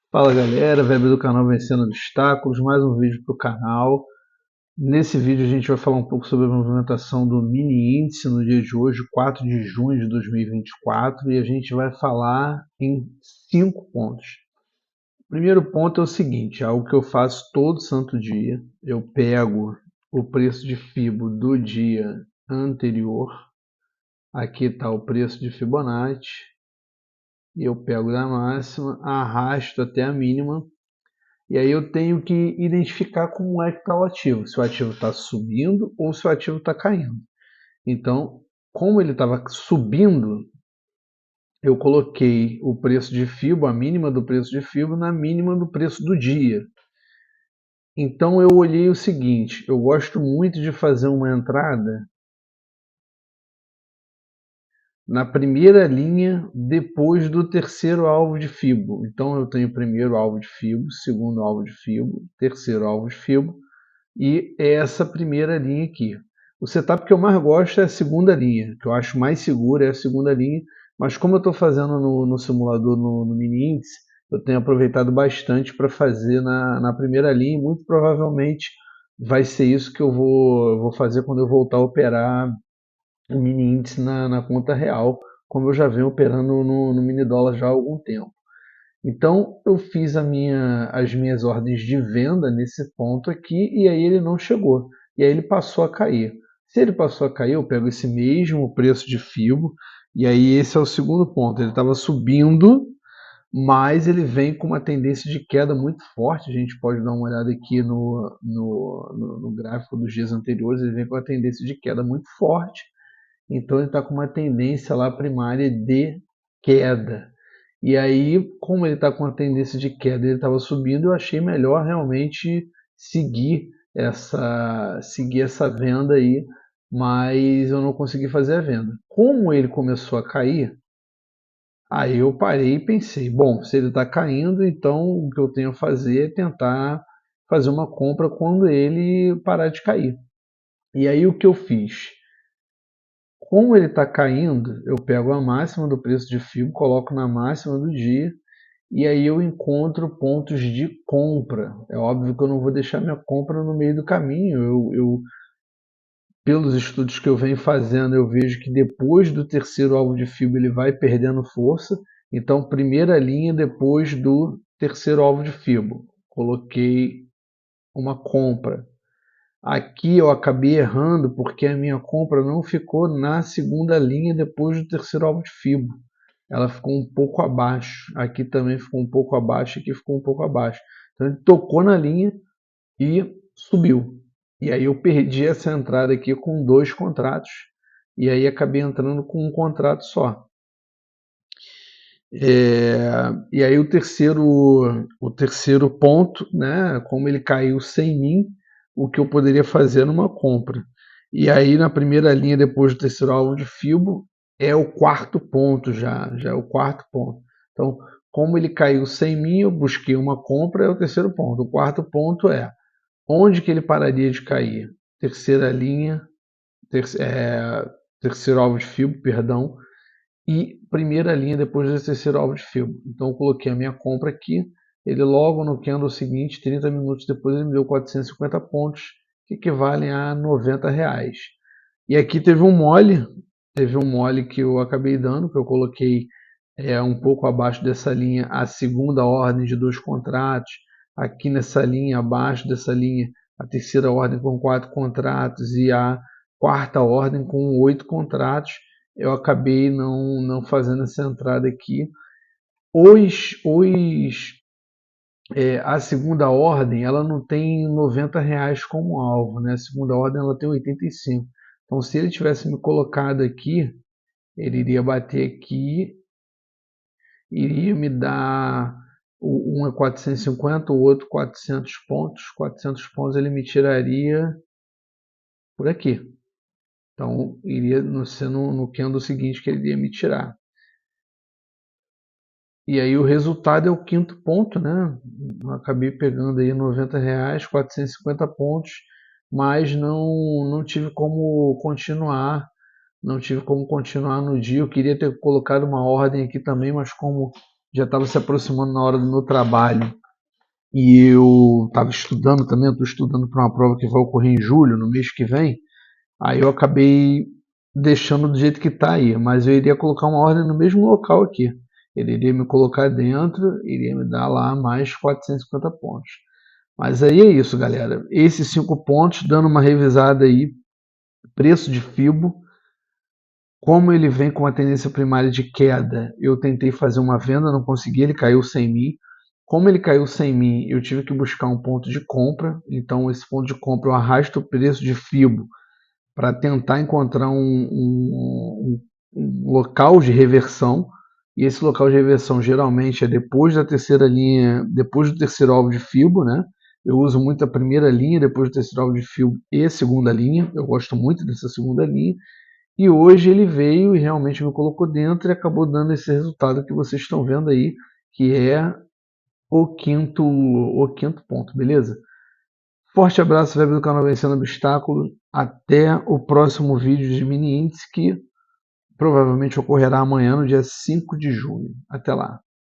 Fala galera, web do canal Vencendo Obstáculos, mais um vídeo para o canal. Nesse vídeo a gente vai falar um pouco sobre a movimentação do mini índice no dia de hoje, 4 de junho de 2024, e a gente vai falar em 5 pontos. O primeiro ponto é o seguinte, algo que eu faço todo santo dia, eu pego o preço de Fibo do dia anterior, aqui está o preço de Fibonacci, e eu pego da máxima, arrasto até a mínima. E aí eu tenho que identificar como é que está o ativo, se o ativo está subindo ou se o ativo está caindo. Então, como ele estava subindo, eu coloquei o preço de FIBO, a mínima do preço de FIBO, na mínima do preço do dia. Então eu olhei o seguinte, eu gosto muito de fazer uma entrada na primeira linha depois do terceiro alvo de FIBO. Então eu tenho primeiro alvo de FIBO, segundo alvo de FIBO, terceiro alvo de FIBO, e é essa primeira linha aqui. O setup que eu mais gosto é a segunda linha, que eu acho mais segura é a segunda linha, mas como eu estou fazendo no simulador, no mini índice, eu tenho aproveitado bastante para fazer na primeira linha, e muito provavelmente vai ser isso que eu vou fazer quando eu voltar a operar o mini índice na conta real, como eu já venho operando no mini dólar já há algum tempo. Então eu fiz as minhas ordens de venda nesse ponto aqui e aí ele não chegou. E aí ele passou a cair. Se ele passou a cair, eu pego esse mesmo preço de FIBO e aí esse é o segundo ponto. Ele estava subindo, mas ele vem com uma tendência de queda muito forte. A gente pode dar uma olhada aqui no gráfico dos dias anteriores. Ele vem com uma tendência de queda muito forte. Então ele está com uma tendência lá primária de queda. E aí, como ele está com a tendência de queda, ele estava subindo, eu achei melhor realmente seguir essa venda aí, mas eu não consegui fazer a venda. Como ele começou a cair, aí eu parei e pensei, bom, se ele está caindo, então o que eu tenho a fazer é tentar fazer uma compra quando ele parar de cair. E aí o que eu fiz? Como ele está caindo, eu pego a máxima do preço de FIBO, coloco na máxima do dia e aí eu encontro pontos de compra. É óbvio que eu não vou deixar minha compra no meio do caminho. Pelos estudos que eu venho fazendo, eu vejo que depois do terceiro alvo de FIBO ele vai perdendo força. Então, primeira linha depois do terceiro alvo de FIBO. Coloquei uma compra. Aqui eu acabei errando porque a minha compra não ficou na segunda linha depois do terceiro alvo de FIBO. Ela ficou um pouco abaixo. Aqui também ficou um pouco abaixo, aqui ficou um pouco abaixo. Então ele tocou na linha e subiu. E aí eu perdi essa entrada aqui com dois contratos. E aí acabei entrando com um contrato só. E aí o terceiro ponto, né, como ele caiu sem mim, o que eu poderia fazer numa compra. E aí na primeira linha depois do terceiro alvo de FIBO é o quarto ponto já é o quarto ponto. Então, como ele caiu sem mim, eu busquei uma compra, é o terceiro ponto. O quarto ponto é onde que ele pararia de cair? Terceira linha, terceiro alvo de FIBO, perdão, e primeira linha depois do terceiro alvo de FIBO. Então eu coloquei a minha compra aqui, ele logo no candle seguinte, 30 minutos depois, ele me deu 450 pontos, que equivalem a R$ 90. E aqui teve um mole que eu acabei dando, que eu coloquei um pouco abaixo dessa linha a segunda ordem de dois contratos, aqui nessa linha, abaixo dessa linha, a terceira ordem com 4 contratos e a quarta ordem com 8 contratos. Eu acabei não fazendo essa entrada aqui. A segunda ordem ela não tem R$ 90 como alvo, né? A segunda ordem ela tem 85. Então, se ele tivesse me colocado aqui, ele iria bater aqui, iria me dar um é 450, o outro 400 pontos. 400 pontos ele me tiraria por aqui. Então, iria ser no candle seguinte que ele iria me tirar. E aí o resultado é o quinto ponto, né? Eu acabei pegando aí R$ 90, 450 pontos, mas não tive como continuar. Não tive como continuar no dia. Eu queria ter colocado uma ordem aqui também, mas como já estava se aproximando na hora do meu trabalho e eu estava estudando também, estou estudando para uma prova que vai ocorrer em julho, no mês que vem, aí eu acabei deixando do jeito que está aí, mas eu iria colocar uma ordem no mesmo local aqui. Ele iria me colocar dentro, iria me dar lá mais 450 pontos. Mas aí é isso, galera. Esses 5 pontos, dando uma revisada aí, preço de FIBO, como ele vem com uma tendência primária de queda, eu tentei fazer uma venda, não consegui, ele caiu sem mim. Como ele caiu sem mim, eu tive que buscar um ponto de compra. Então, esse ponto de compra eu arrasto o preço de FIBO para tentar encontrar um local de reversão. E esse local de reversão geralmente é depois da terceira linha, depois do terceiro alvo de FIBO, né? Eu uso muito a primeira linha, depois do terceiro alvo de FIBO e a segunda linha. Eu gosto muito dessa segunda linha. E hoje ele veio e realmente me colocou dentro e acabou dando esse resultado que vocês estão vendo aí, que é o quinto ponto, beleza? Forte abraço, web do canal Vencendo Obstáculos. Até o próximo vídeo de mini índice que provavelmente ocorrerá amanhã, no dia 5 de junho. Até lá.